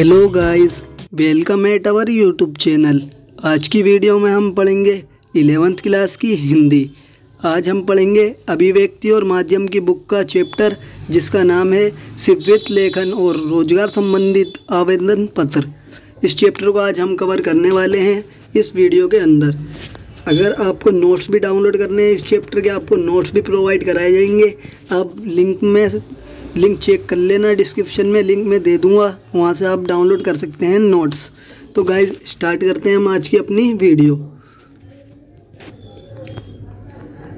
Hello guys, welcome at our YouTube channel. आज की video में हम पढ़ेंगे 11th क्लास की हिंदी। आज हम पढ़ेंगे अभिव्यक्ति और माध्यम की बुक का चैप्टर जिसका नाम है शिववित्त लेखन और रोजगार संबंधित आवेदन पत्र। इस चैप्टर को आज हम कवर करने वाले हैं इस वीडियो के अंदर। अगर आपको नोट्स भी डाउनलोड करने हैं इस चैप्टर के, आपको नोट्स भी प्रोवाइड कराए जाएंगे। आप लिंक चेक कर लेना, डिस्क्रिप्शन में लिंक मैं दे दूंगा, वहां से आप डाउनलोड कर सकते हैं नोट्स। तो गाइस स्टार्ट करते हैं हम आज की अपनी वीडियो।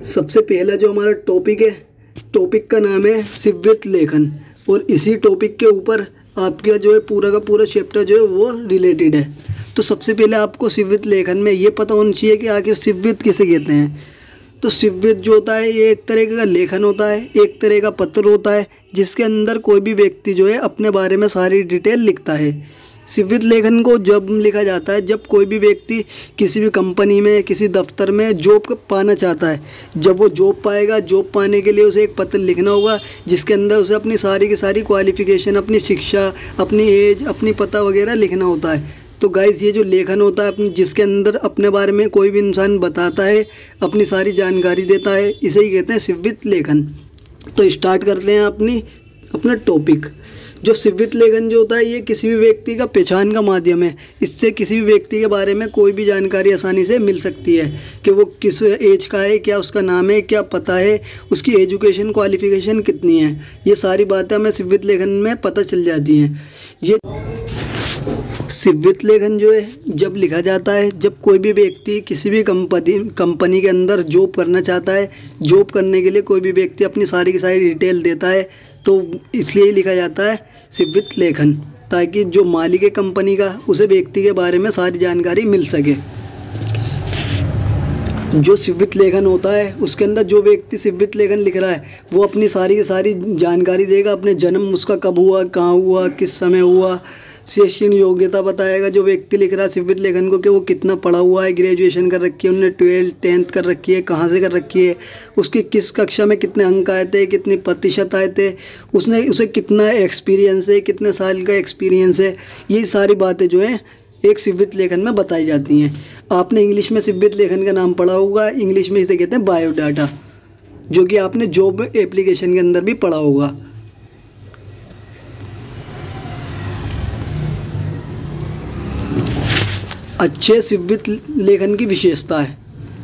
सबसे पहला जो हमारा टॉपिक है, टॉपिक का नाम है शिववित्त लेखन, और इसी टॉपिक के ऊपर आपका जो है पूरा का पूरा चैप्टर जो है वो रिलेटेड है। तो सबसे पहले आपको शिववित्त लेखन में ये पता होना चाहिए कि आखिर शिववित्त किसे कहते हैं। तो शिववित्त जो होता है ये एक तरह का लेखन होता है, एक तरह का पत्र होता है जिसके अंदर कोई भी व्यक्ति जो है अपने बारे में सारी डिटेल लिखता है। शिववित्त लेखन को जब लिखा जाता है जब कोई भी व्यक्ति किसी भी कंपनी में, किसी दफ्तर में जॉब पाना चाहता है। जब वो जॉब पाएगा, जॉब पाने के लिए उसे एक पत्र लिखना होगा जिसके अंदर उसे अपनी सारी की सारी क्वालिफ़िकेशन, अपनी शिक्षा, अपनी एज, अपनी पता वगैरह लिखना होता है। तो गाइस ये जो लेखन होता है अपनी, जिसके अंदर अपने बारे में कोई भी इंसान बताता है, अपनी सारी जानकारी देता है, इसे ही कहते हैं शिववित्त लेखन। तो स्टार्ट करते हैं अपना टॉपिक। जो शिववित्त लेखन जो होता है ये किसी भी व्यक्ति का पहचान का माध्यम है। इससे किसी भी व्यक्ति के बारे में कोई भी जानकारी आसानी से मिल सकती है कि वो किस एज का है, क्या उसका नाम है, क्या पता है, उसकी एजुकेशन क्वालिफिकेशन कितनी है। ये सारी बातें हमें शिववित्त लेखन में पता चल जाती हैं। ये शिववित्त लेखन जो है जब लिखा जाता है जब कोई भी व्यक्ति किसी भी कंपनी के अंदर जॉब करना चाहता है। जॉब करने के लिए कोई भी व्यक्ति अपनी सारी की सारी डिटेल देता है, तो इसलिए लिखा जाता है शिववित्त लेखन, ताकि जो मालिक है कंपनी का उसे व्यक्ति के बारे में सारी जानकारी मिल सके। जो शिववित्त लेखन होता है उसके अंदर जो व्यक्ति शिववित्त लेखन लिख रहा है वो अपनी सारी की सारी जानकारी देगा। अपने जन्म उसका कब हुआ, कहाँ हुआ, किस समय हुआ, शैक्षणिक योग्यता बताएगा जो व्यक्ति लिख रहा है शिववित्त लेखन को, कि वो कितना पढ़ा हुआ है, ग्रेजुएशन कर रखी है, उन्होंने 12th 10th कर रखी है, कहाँ से कर रखी है, उसकी किस कक्षा में कितने अंक आए थे, कितनी प्रतिशत आए थे, उसे कितना एक्सपीरियंस है, कितने साल का एक्सपीरियंस है। ये सारी बातें जो है एक शिववित्त लेखन में बताई जाती हैं। आपने इंग्लिश में शिववित्त लेखन का नाम पढ़ा होगा, इंग्लिश में इसे कहते हैं बायोडाटा, जो कि आपने जॉब एप्लीकेशन के अंदर भी पढ़ा होगा। अच्छे शिववित्त लेखन की विशेषता है।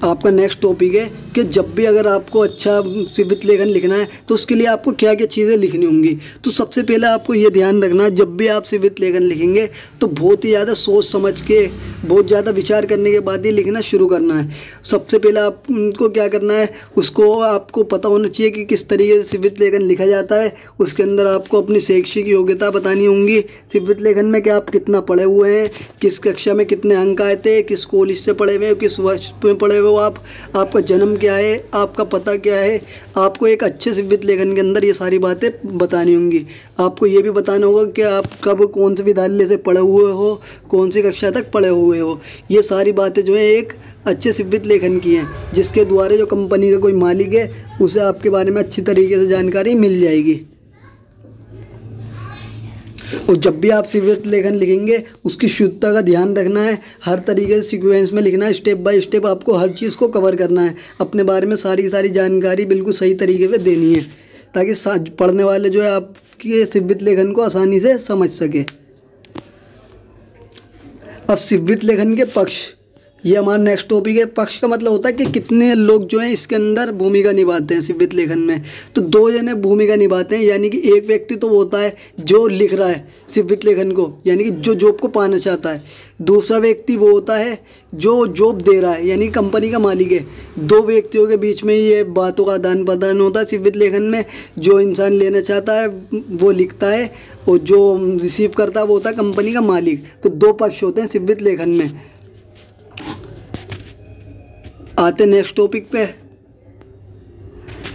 आपका नेक्स्ट टॉपिक है कि जब भी अगर आपको अच्छा शिववित्त लेखन लिखना है तो उसके लिए आपको क्या क्या चीज़ें लिखनी होंगी। तो सबसे पहले आपको ये ध्यान रखना है जब भी आप शिववित्त लेखन लिखेंगे तो बहुत ही ज़्यादा सोच समझ के, बहुत ज़्यादा विचार करने के बाद ही लिखना शुरू करना है। सबसे पहले आपको क्या करना है, उसको आपको पता होना चाहिए कि किस तरीके से शिववित्त लेखन लिखा जाता है। उसके अंदर आपको अपनी शैक्षिक योग्यता बतानी होंगी शिववित्त लेखन में, कि आप कितना पढ़े हुए हैं, किस कक्षा में कितने अंक आए थे, किस कॉलेज से पढ़े हुए, किस वर्ष में पढ़े हुए, आपका जन्म क्या है, आपका पता क्या है। आपको एक अच्छे शिववित्त लेखन के अंदर ये सारी बातें बतानी होंगी। आपको ये भी बताना होगा कि आप कब कौन से विद्यालय से पढ़े हुए हो, कौन सी कक्षा तक पढ़े हुए हो। ये सारी बातें जो है एक अच्छे शिववित्त लेखन की हैं, जिसके द्वारा जो कंपनी का कोई मालिक है उसे आपके बारे में अच्छी तरीके से जानकारी मिल जाएगी। और जब भी आप शिववित्त लेखन लिखेंगे उसकी शुद्धता का ध्यान रखना है। हर तरीके से सीक्वेंस में लिखना है, स्टेप बाय स्टेप आपको हर चीज़ को कवर करना है। अपने बारे में सारी की सारी जानकारी बिल्कुल सही तरीके से देनी है, ताकि पढ़ने वाले जो है आपके शिववित्त लेखन को आसानी से समझ सके। अब शिववित्त लेखन के पक्ष, ये हमारा नेक्स्ट टॉपिक है। पक्ष का मतलब होता है कि कितने लोग जो हैं इसके अंदर भूमिका निभाते हैं शिववित्त लेखन में। तो 2 जने भूमिका निभाते हैं, यानी कि एक व्यक्ति तो वो होता है जो लिख रहा है शिववित्त लेखन को, यानी कि जो जॉब को पाना चाहता है। दूसरा व्यक्ति वो होता है जो जॉब दे रहा है, यानी कंपनी का मालिक है। 2 व्यक्तियों के बीच में ये बातों का आदान प्रदान होता है शिववित्त लेखन में। जो इंसान लेना चाहता है वो लिखता है, और जो रिसीव करता है वो होता है कंपनी का मालिक। तो 2 पक्ष होते हैं शिववित्त लेखन में। आते नेक्स्ट टॉपिक पे।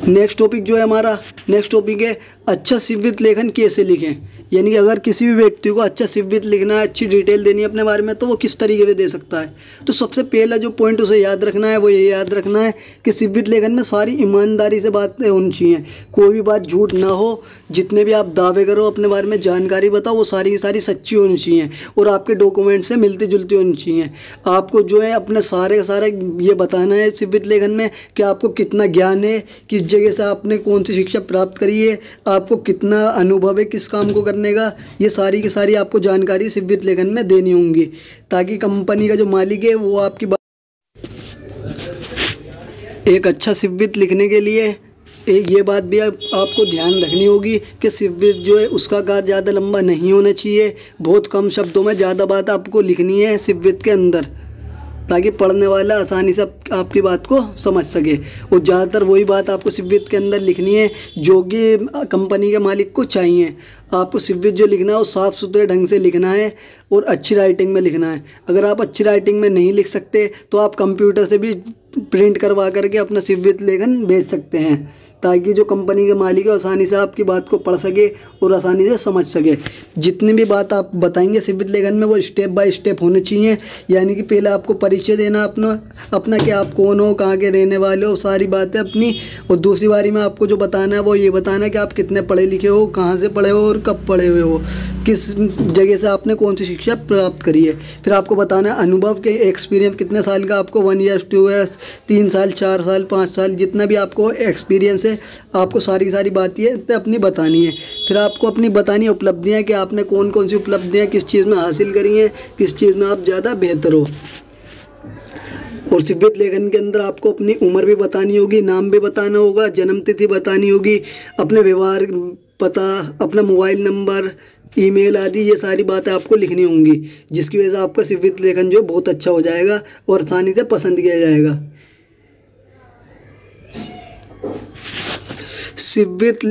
नेक्स्ट टॉपिक जो है हमारा, नेक्स्ट टॉपिक है अच्छा शिववित्त लेखन कैसे लिखें। यानी कि अगर किसी भी व्यक्ति को अच्छा सिवित लिखना है, अच्छी डिटेल देनी है अपने बारे में, तो वो किस तरीके से दे सकता है। तो सबसे पहला जो पॉइंट उसे याद रखना है वो ये याद रखना है कि सिवित लेखन में सारी ईमानदारी से बातें होनी चाहिए, कोई भी बात झूठ ना हो। जितने भी आप दावे करो अपने बारे में, जानकारी बताओ, वो सारी की सारी सच्ची होनी चाहिए और आपके डॉक्यूमेंट से मिलती जुलती होनी चाहिए। आपको जो है अपने सारे ये बताना है सिवित लेखन में कि आपको कितना ज्ञान है, किस जगह से आपने कौन सी शिक्षा प्राप्त करी है, आपको कितना अनुभव है किस काम को करने का। ये सारी की सारी आपको जानकारी सिवित लेखन में देनी होंगी, ताकि कंपनी का जो मालिक है वो आपकी एक अच्छा सिवित लिखने के लिए ये बात भी आपको ध्यान रखनी होगी कि सिवित जो है उसका आकार ज़्यादा लंबा नहीं होना चाहिए। बहुत कम शब्दों में ज़्यादा बात आपको लिखनी है सिवित के अंदर, ताकि पढ़ने वाला आसानी से आपकी बात को समझ सके। और ज़्यादातर वही बात आपको सिवित के अंदर लिखनी है जो कि कंपनी के मालिक को चाहिए। आपको सिवित जो लिखना है वो साफ़ सुथरे ढंग से लिखना है और अच्छी राइटिंग में लिखना है। अगर आप अच्छी राइटिंग में नहीं लिख सकते तो आप कंप्यूटर से भी प्रिंट करवा करके अपना सिवित लेखन भेज सकते हैं, ताकि जो कंपनी के मालिक है आसानी से आपकी बात को पढ़ सके और आसानी से समझ सके। जितनी भी बात आप बताएंगे सिवित लेखन में वो स्टेप बाय स्टेप होने चाहिए। यानी कि पहले आपको परिचय देना अपना कि आप कौन हो, कहाँ के रहने वाले हो, सारी बातें अपनी। और दूसरी बारी में आपको जो बताना है वो ये बताना है कि आप कितने पढ़े लिखे हो, कहाँ से पढ़े हो और कब पढ़े हुए हो, किस जगह से आपने कौन सी शिक्षा प्राप्त करी है। फिर आपको बताना है अनुभव के एक्सपीरियंस कितने साल का, आपको 1 ईयर 2 ईयर्स 3 साल 4 साल 5 साल जितना भी आपको एक्सपीरियंस है, आपको सारी सारी बातें अपनी बतानी है। फिर आपको अपनी बतानी है उपलब्धियाँ कि आपने कौन कौन सी उपलब्धियाँ किस चीज़ में हासिल करी हैं, किस चीज़ में आप ज़्यादा बेहतर हो। और सिवित लेखन के अंदर आपको अपनी उम्र भी बतानी होगी, नाम भी बताना होगा, जन्म तिथि बतानी होगी, अपने व्यवहार पता, अपना मोबाइल नंबर, ईमेल आदि, ये सारी बातें आपको लिखनी होंगी, जिसकी वजह से आपका सिवित लेखन जो बहुत अच्छा हो जाएगा और आसानी से पसंद किया जाएगा। सिवित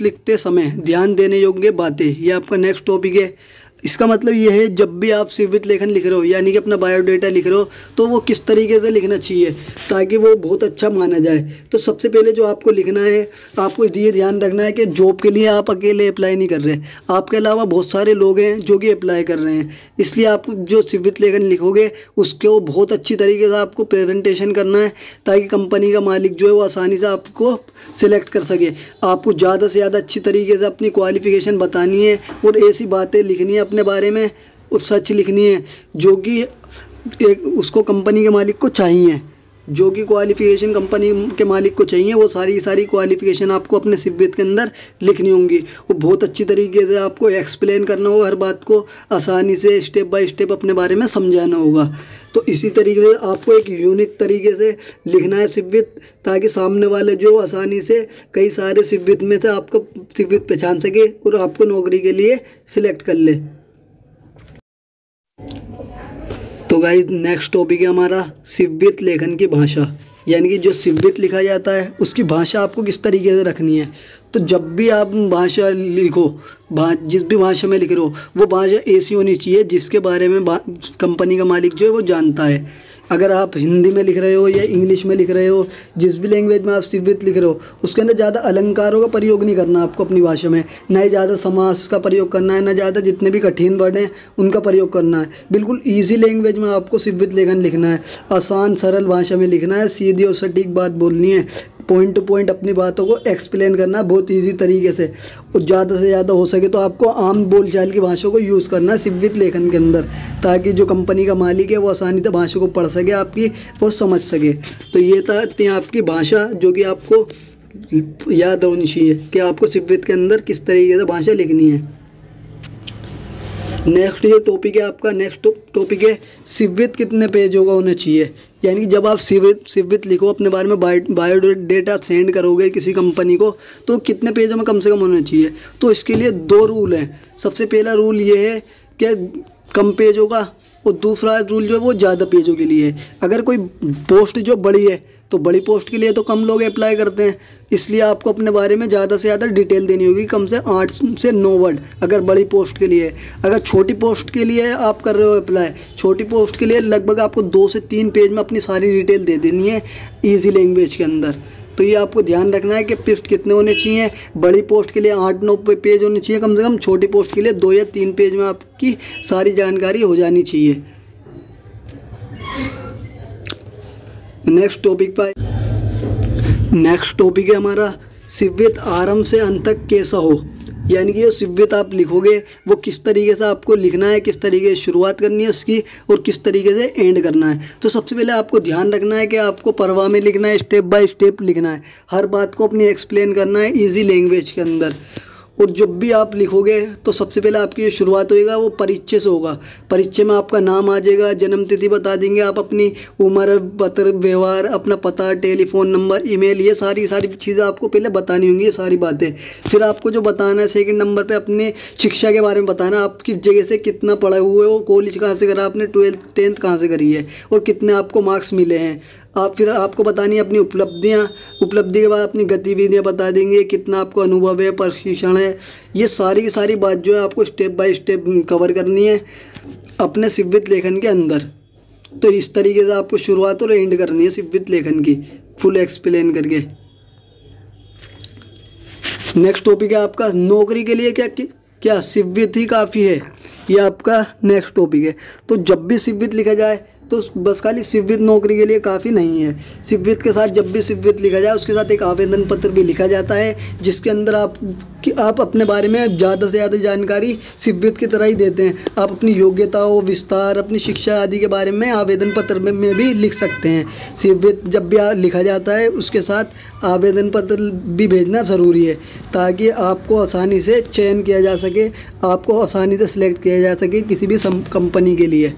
लिखते समय ध्यान देने योग्य बातें, ये आपका नेक्स्ट टॉपिक है। इसका मतलब ये है जब भी आप सिवित लेखन लिख रहे हो, यानी कि अपना बायोडाटा लिख रहे हो, तो वो किस तरीके से लिखना चाहिए ताकि वो बहुत अच्छा माना जाए। तो सबसे पहले जो आपको लिखना है, आपको ये ध्यान रखना है कि जॉब के लिए आप अकेले अप्लाई नहीं कर रहे, आपके अलावा बहुत सारे लोग हैं जो कि अप्लाई कर रहे हैं। इसलिए आप जो सिवित लेखन लिखोगे उसको बहुत अच्छी तरीके से आपको प्रेजेंटेशन करना है, ताकि कंपनी का मालिक जो है वो आसानी से आपको सिलेक्ट कर सके। आपको ज़्यादा से ज़्यादा अच्छी तरीके से अपनी क्वालिफ़िकेशन बतानी है और ऐसी बातें लिखनी है अपने बारे में और सच लिखनी है जो कि उसको कंपनी के मालिक को चाहिए, जो कि क्वालिफ़िकेशन कंपनी के मालिक को चाहिए, वो सारी क्वालिफ़िकेशन आपको अपने सिवित के अंदर लिखनी होंगी। और बहुत अच्छी तरीके से आपको एक्सप्लेन करना होगा, हर बात को आसानी से स्टेप बाय स्टेप अपने बारे में समझाना होगा। तो इसी तरीके से आपको एक यूनिक तरीके से लिखना है सिवित, ताकि सामने वाले जो आसानी से कई सारे सिवित में से आपको सिवित पहचान सके और आपको नौकरी के लिए सिलेक्ट कर ले। तो गाइस नेक्स्ट टॉपिक है हमारा सिवित लेखन की भाषा, यानी कि जो सिवित लिखा जाता है उसकी भाषा आपको किस तरीके से रखनी है। तो जब भी आप भाषा लिखो, जिस भी भाषा में लिख रहे हो वो भाषा ऐसी होनी चाहिए जिसके बारे में कंपनी का मालिक जो है वो जानता है। अगर आप हिंदी में लिख रहे हो या इंग्लिश में लिख रहे हो, जिस भी लैंग्वेज में आप सिवित लिख रहे हो, उसके अंदर ज़्यादा अलंकारों का प्रयोग नहीं करना आपको अपनी भाषा में, ना ही ज़्यादा समास का प्रयोग करना है, ना ज़्यादा जितने भी कठिन वर्ड हैं उनका प्रयोग करना है। बिल्कुल ईजी लैंग्वेज में आपको सिवित लेखन लिखना है, आसान सरल भाषा में लिखना है, सीधी और सटीक बात बोलनी है, पॉइंट टू पॉइंट अपनी बातों को एक्सप्लेन करना बहुत इजी तरीके से। और ज़्यादा से ज़्यादा हो सके तो आपको आम बोलचाल की भाषा को यूज़ करना है सिवित लेखन के अंदर, ताकि जो कंपनी का मालिक है वो आसानी से भाषा को पढ़ सके आपकी और समझ सके। तो ये थी आपकी भाषा जो कि आपको याद होनी चाहिए कि आपको सिवित के अंदर किस तरीके से भाषा लिखनी है। नेक्स्ट जो टॉपिक है आपका, नेक्स्ट टॉपिक है सिवित कितने पेजों का होना चाहिए। यानी कि जब आप सिवित लिखो अपने बारे में, बायोडाटा सेंड करोगे किसी कंपनी को, तो कितने पेजों में कम से कम होना चाहिए। तो इसके लिए 2 रूल हैं। सबसे पहला रूल ये है कि कम पेजों का, और दूसरा रूल जो है वो ज़्यादा पेजों के लिए है। अगर कोई पोस्ट जो बड़ी है तो बड़ी पोस्ट के लिए तो कम लोग अप्लाई करते हैं, इसलिए आपको अपने बारे में ज़्यादा से ज़्यादा डिटेल देनी होगी, कम से 8 से 9 वर्ड अगर बड़ी पोस्ट के लिए। अगर छोटी पोस्ट के लिए आप कर रहे हो अप्लाई, छोटी पोस्ट के लिए लगभग आपको 2 से 3 पेज में अपनी सारी डिटेल दे देनी है ईजी लैंग्वेज के अंदर, तो ये आपको ध्यान रखना है कि पृष्ठ कितने होने चाहिए। बड़ी पोस्ट के लिए 8-9 पेज होने चाहिए कम से कम, छोटी पोस्ट के लिए 2 या 3 पेज में आपकी सारी जानकारी हो जानी चाहिए। नेक्स्ट टॉपिक है हमारा सिव्वित आरंभ से अंत तक कैसा हो, यानी कि जो सिव्वित आप लिखोगे वो किस तरीके से आपको लिखना है, किस तरीके से शुरुआत करनी है उसकी और किस तरीके से एंड करना है। तो सबसे पहले आपको ध्यान रखना है कि आपको परवाह में लिखना है, स्टेप बाय स्टेप लिखना है, हर बात को अपनी एक्सप्लेन करना है ईजी लैंग्वेज के अंदर। और जब भी आप लिखोगे तो सबसे पहले आपकी जो शुरुआत होएगा वो परिचय से होगा। परिचय में आपका नाम आ जाएगा, जन्म तिथि बता देंगे आप, अपनी उम्र, पत्र व्यवहार, अपना पता, टेलीफोन नंबर, ईमेल, ये सारी चीज़ें आपको पहले बतानी होंगी, ये सारी बातें। फिर आपको जो बताना है सेकंड नंबर पे अपने शिक्षा के बारे में बताना, आप किस जगह से कितना पढ़े हुए हो, कॉलेज कहाँ से करा आपने, 12th 10th कहाँ से करी है और कितने आपको मार्क्स मिले हैं। फिर आपको बतानी है अपनी उपलब्धि के बाद अपनी गतिविधियाँ बता देंगे, कितना आपको अनुभव है, प्रशिक्षण है। ये सारी की सारी बात जो है आपको स्टेप बाय स्टेप कवर करनी है अपने सिव्वित लेखन के अंदर। तो इस तरीके से आपको शुरुआत और एंड करनी है सिव्वित लेखन की, फुल एक्सप्लेन करके। नेक्स्ट टॉपिक है आपका नौकरी के लिए क्या सिव्वित ही काफ़ी है, ये आपका नेक्स्ट टॉपिक है। तो जब भी सिव्वित लिखा जाए तो बस खाली सिव्वित नौकरी के लिए काफ़ी नहीं है। सिव्वित के साथ जब भी सिव्वित लिखा जाए उसके साथ एक आवेदन पत्र भी लिखा जाता है, जिसके अंदर आप अपने बारे में ज़्यादा से ज़्यादा जानकारी सिव्वित की तरह ही देते हैं। आप अपनी योग्यताओं, विस्तार, अपनी शिक्षा आदि के बारे में आवेदन पत्र में भी लिख सकते हैं। सिव्वित जब भी लिखा जाता है उसके साथ आवेदन पत्र भी भेजना ज़रूरी है, ताकि आपको आसानी से चयन किया जा सके, आपको आसानी से सिलेक्ट किया जा सके किसी भी कंपनी के लिए।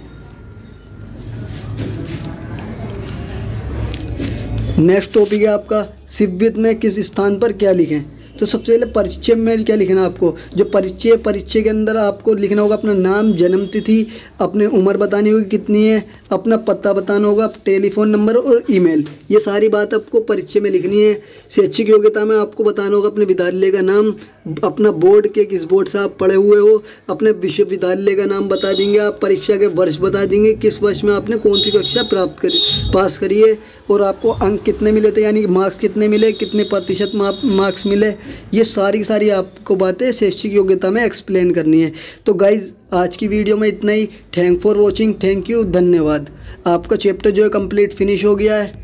नेक्स्ट टॉपिक है आपका सिव्वित में किस स्थान पर क्या लिखें। तो सबसे पहले परिचय में क्या लिखना है आपको, जो परिचय के अंदर आपको लिखना होगा अपना नाम, जन्म तिथि, अपनी उम्र बतानी होगी कितनी है, अपना पता बताना होगा, टेलीफोन नंबर और ईमेल, ये सारी बात आपको परिचय में लिखनी है। शैक्षिक योग्यता में आपको बताना होगा अपने विद्यालय का नाम, अपना बोर्ड के किस बोर्ड से आप पढ़े हुए हो, अपने विश्वविद्यालय का नाम बता देंगे आप, परीक्षा के वर्ष बता देंगे, किस वर्ष में आपने कौन सी कक्षा पास करी है और आपको अंक कितने मिले थे, यानी कि मार्क्स कितने मिले, कितने प्रतिशत मार्क्स मिले। ये सारी आपको बातें शैक्षिक योग्यता में एक्सप्लेन करनी है। तो गाइज आज की वीडियो में इतना ही। Thank for watching, thank you, धन्यवाद। आपका चैप्टर जो है कंप्लीट फिनिश हो गया है।